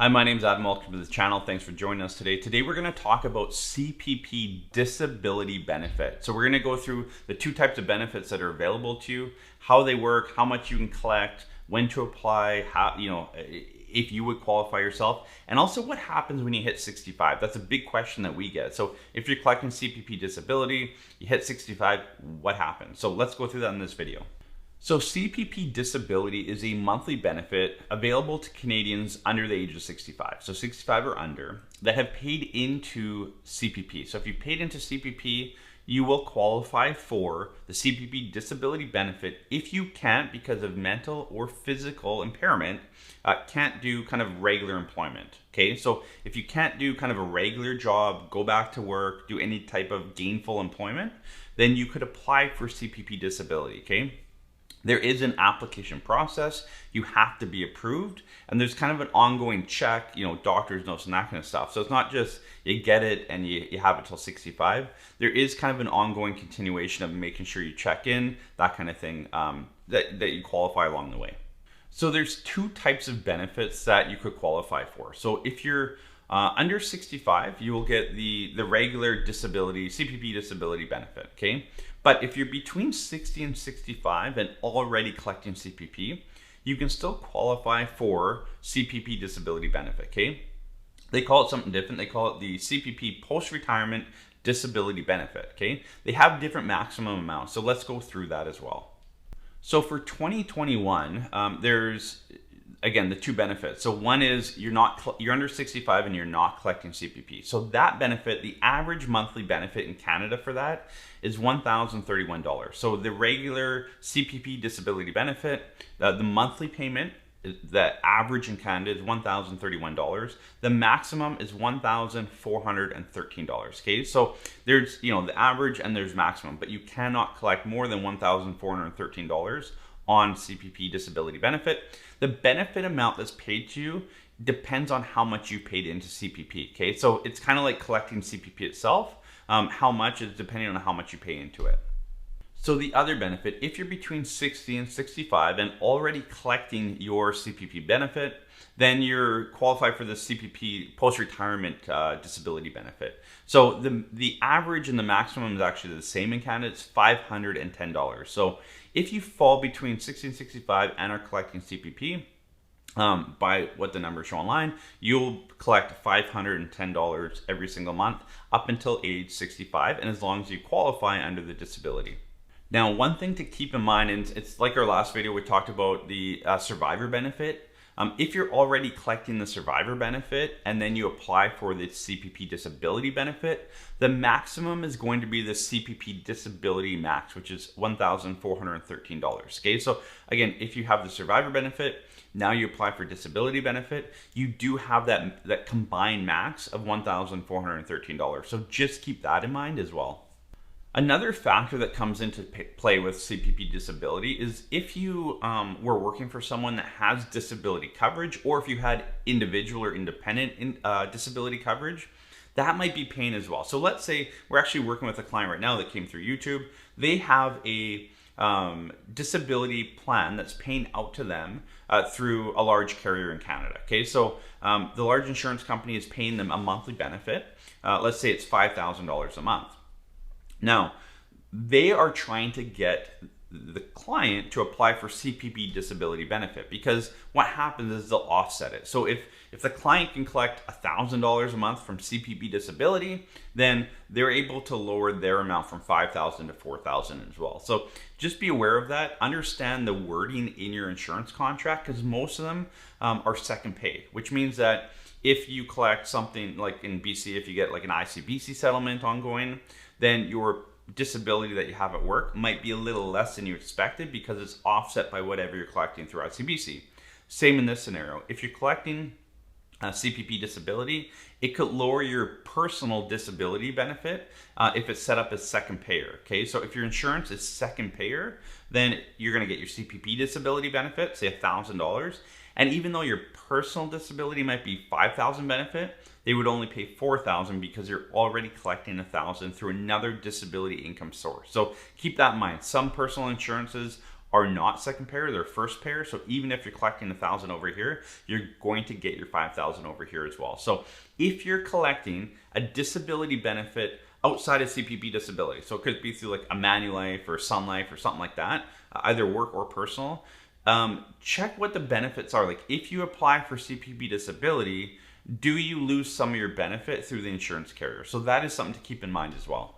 Hi, my name is Adam. Welcome to the channel. Thanks for joining us today. Today we're going to talk about CPP Disability Benefit. So we're going to go through the two types of benefits that are available to you, how they work, how much you can collect, when to apply, how, if you would qualify yourself, and also what happens when you hit 65. That's a big question that we get. So if you're collecting CPP disability, you hit 65, what happens? So let's go through that in this video. So CPP Disability is a monthly benefit available to Canadians under the age of 65, so 65 or under, that have paid into CPP. So if you paid into CPP, you will qualify for the CPP Disability Benefit if you can't, because of mental or physical impairment, can't do kind of regular employment. Okay, so if you can't do kind of a regular job, go back to work, do any type of gainful employment, then you could apply for CPP Disability. Okay. There is an application process. You have to be approved, and there's kind of an ongoing check, doctor's notes and that kind of stuff. So it's not just you get it and you have it till 65. There is kind of an ongoing continuation of making sure you check in, that kind of thing, that you qualify along the way. So there's two types of benefits that you could qualify for. So if you're under 65, you will get the regular disability, CPP disability benefit, okay? But if you're between 60 and 65 and already collecting CPP, you can still qualify for CPP disability benefit, okay? They call it something different. They call it the CPP Post-Retirement Disability Benefit, okay? They have different maximum amounts, so let's go through that as well. So for 2021, there's, again, the two benefits. So one is you're under 65 and you're not collecting CPP. So that benefit, the average monthly benefit in Canada for that is $1,031. So the regular CPP disability benefit, the monthly payment, the average in Canada is $1,031. The maximum is $1,413. Okay, so there's the average and there's maximum, but you cannot collect more than $1,413 on CPP disability benefit. The benefit amount that's paid to you depends on how much you paid into CPP. Okay, so it's kind of like collecting CPP itself. How much is depending on how much you pay into it. So the other benefit, if you're between 60 and 65 and already collecting your CPP benefit, then you're qualified for the CPP Post-Retirement Disability Benefit. So the average and the maximum is actually the same in Canada. It's $510. So if you fall between 60 and 65 and are collecting CPP, by what the numbers show online, you'll collect $510 every single month up until age 65, and as long as you qualify under the disability. Now, one thing to keep in mind, and it's like our last video, we talked about the survivor benefit. If you're already collecting the survivor benefit and then you apply for the CPP disability benefit, the maximum is going to be the CPP disability max, which is $1,413. Okay, so again, if you have the survivor benefit, now you apply for disability benefit, you do have that combined max of $1,413. So just keep that in mind as well. Another factor that comes into play with CPP disability is if you were working for someone that has disability coverage, or if you had individual or independent disability coverage, that might be paying as well. So let's say we're actually working with a client right now that came through YouTube. They have a disability plan that's paying out to them through a large carrier in Canada. Okay, so the large insurance company is paying them a monthly benefit. Let's say it's $5,000 a month. Now, they are trying to get the client to apply for CPP disability benefit, because what happens is they'll offset it. So if the client can collect $1,000 a month from CPP disability, then they're able to lower their amount from $5,000 to $4,000 as well. So just be aware of that. Understand the wording in your insurance contract, because most of them are second paid, which means that if you collect something like in BC, if you get like an ICBC settlement ongoing, then your disability that you have at work might be a little less than you expected because it's offset by whatever you're collecting through ICBC. Same in this scenario. If you're collecting CPP disability, it could lower your personal disability benefit if it's set up as second payer. Okay, so if your insurance is second payer, then you're going to get your CPP disability benefit, say $1,000. And even though your personal disability might be $5,000 benefit, they would only pay $4,000 because you're already collecting $1,000 through another disability income source. So keep that in mind. Some personal insurances are not second payer, they're first payer. So even if you're collecting 1,000 over here, you're going to get your 5,000 over here as well. So if you're collecting a disability benefit outside of CPP disability, so it could be through like a Manulife or Sun Life or something like that, either work or personal, check what the benefits are. Like if you apply for CPP disability, do you lose some of your benefit through the insurance carrier? So that is something to keep in mind as well.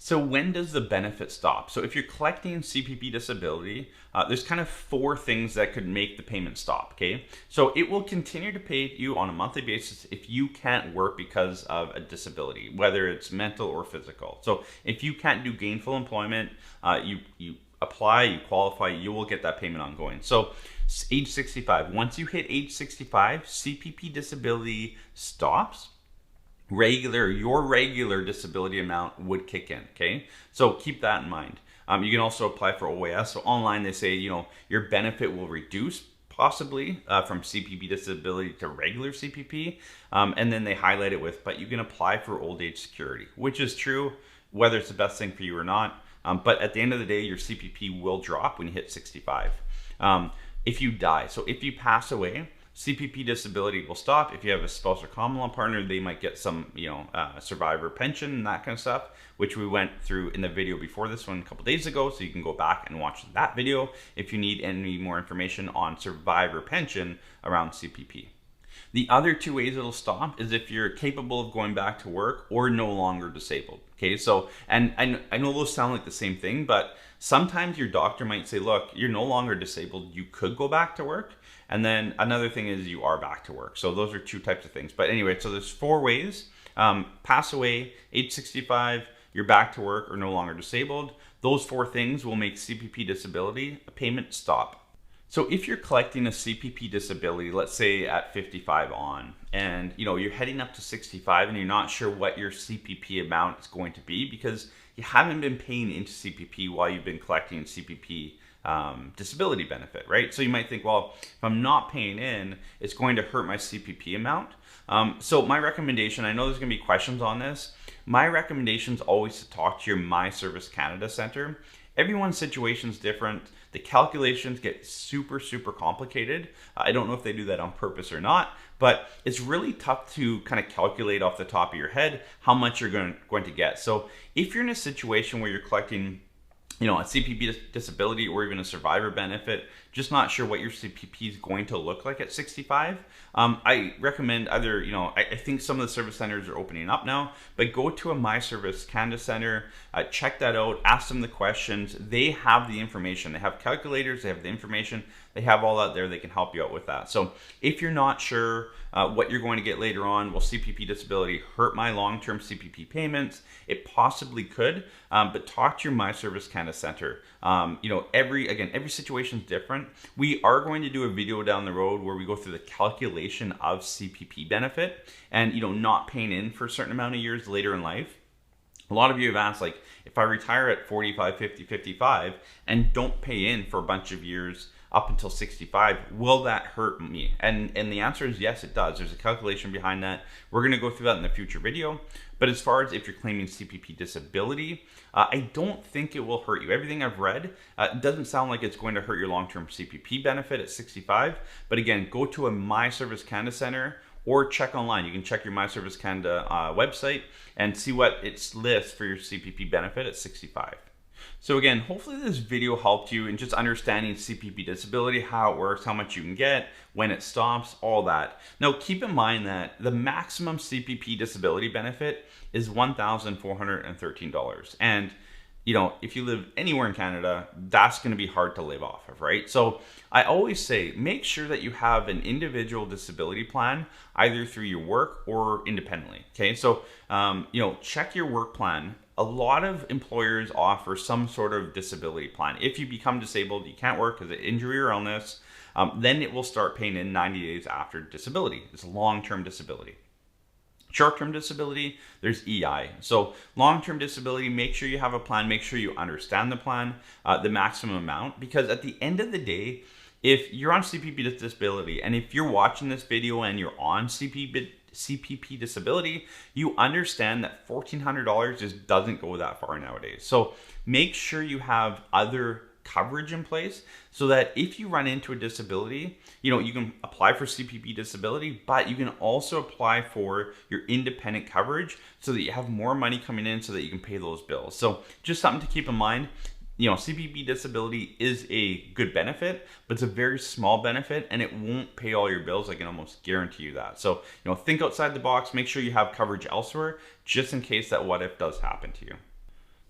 So when does the benefit stop? So if you're collecting CPP disability, there's kind of 4 things that could make the payment stop, okay? So it will continue to pay you on a monthly basis if you can't work because of a disability, whether it's mental or physical. So if you can't do gainful employment, you apply, you qualify, you will get that payment ongoing. So age 65, once you hit age 65, CPP disability stops. Your regular disability amount would kick in, okay? So keep that in mind. You can also apply for OAS. So online they say, your benefit will reduce possibly from CPP disability to regular CPP. And then they highlight it with, but you can apply for old age security, which is true, whether it's the best thing for you or not. But at the end of the day, your CPP will drop when you hit 65. If you die, so if you pass away, CPP disability will stop. If you have a spouse or common law partner, they might get some, survivor pension and that kind of stuff, which we went through in the video before this one a couple days ago. So you can go back and watch that video if you need any more information on survivor pension around CPP. The other 2 ways it'll stop is if you're capable of going back to work or no longer disabled. Okay, so, and I know those sound like the same thing, but sometimes your doctor might say, look, you're no longer disabled, you could go back to work. And then another thing is you are back to work. So those are 2 types of things. But anyway, so there's 4 ways. Pass away, age 65, you're back to work or no longer disabled. Those 4 things will make CPP disability a payment stop. So if you're collecting a CPP disability, let's say at 55 on, and you're heading up to 65 and you're not sure what your CPP amount is going to be because you haven't been paying into CPP while you've been collecting CPP disability benefit, right? So you might think, well, if I'm not paying in, it's going to hurt my CPP amount. So my recommendation, I know there's going to be questions on this. My recommendation is always to talk to your My Service Canada Center. Everyone's situation is different. The calculations get super, super complicated. I don't know if they do that on purpose or not, but it's really tough to kind of calculate off the top of your head how much you're going to get. So if you're in a situation where you're collecting a CPP disability or even a survivor benefit, just not sure what your CPP is going to look like at 65, I recommend either, I think some of the service centers are opening up now, but go to a My Service Canada Center, check that out, ask them the questions. They have the information. They have calculators, they have the information, they have all that there. They can help you out with that. So if you're not sure what you're going to get later on, will CPP disability hurt my long-term CPP payments? It possibly could, but talk to your My Service Canada Center. Every situation is different. We are going to do a video down the road where we go through the calculation of CPP benefit and, not paying in for a certain amount of years later in life. A lot of you have asked, like, if I retire at 45, 50, 55 and don't pay in for a bunch of years up until 65, will that hurt me? And the answer is yes, it does. There's a calculation behind that. We're going to go through that in the future video. But as far as if you're claiming CPP disability, I don't think it will hurt you. Everything I've read doesn't sound like it's going to hurt your long-term CPP benefit at 65. But again, go to a My Service Canada Center or check online. You can check your My Service Canada website and see what it lists for your CPP benefit at 65. So again, hopefully this video helped you in just understanding CPP disability, how it works, how much you can get, when it stops, all that. Now keep in mind that the maximum CPP disability benefit is $1,413. And if you live anywhere in Canada, that's going to be hard to live off of, right? So I always say, make sure that you have an individual disability plan, either through your work or independently, okay? So, check your work plan. A lot of employers offer some sort of disability plan. If you become disabled, you can't work because of injury or illness, then it will start paying in 90 days after disability. It's long-term disability. Short-term disability, there's EI. So long-term disability, make sure you have a plan, make sure you understand the plan, the maximum amount, because at the end of the day, if you're on CPP disability, and if you're watching this video and you're on CPP disability, you understand that $1,400 just doesn't go that far nowadays. So make sure you have other coverage in place so that if you run into a disability, you can apply for CPP disability, but you can also apply for your independent coverage so that you have more money coming in so that you can pay those bills. So just something to keep in mind. CPP disability is a good benefit, but it's a very small benefit and it won't pay all your bills. I can almost guarantee you that. So, think outside the box, make sure you have coverage elsewhere just in case that what if does happen to you.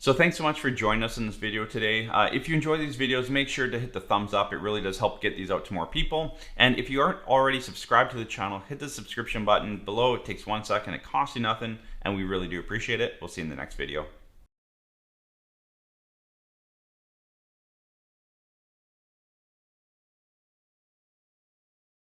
So thanks so much for joining us in this video today. If you enjoy these videos, make sure to hit the thumbs up. It really does help get these out to more people. And if you aren't already subscribed to the channel, hit the subscription button below. It takes 1 second, it costs you nothing, and we really do appreciate it. We'll see you in the next video.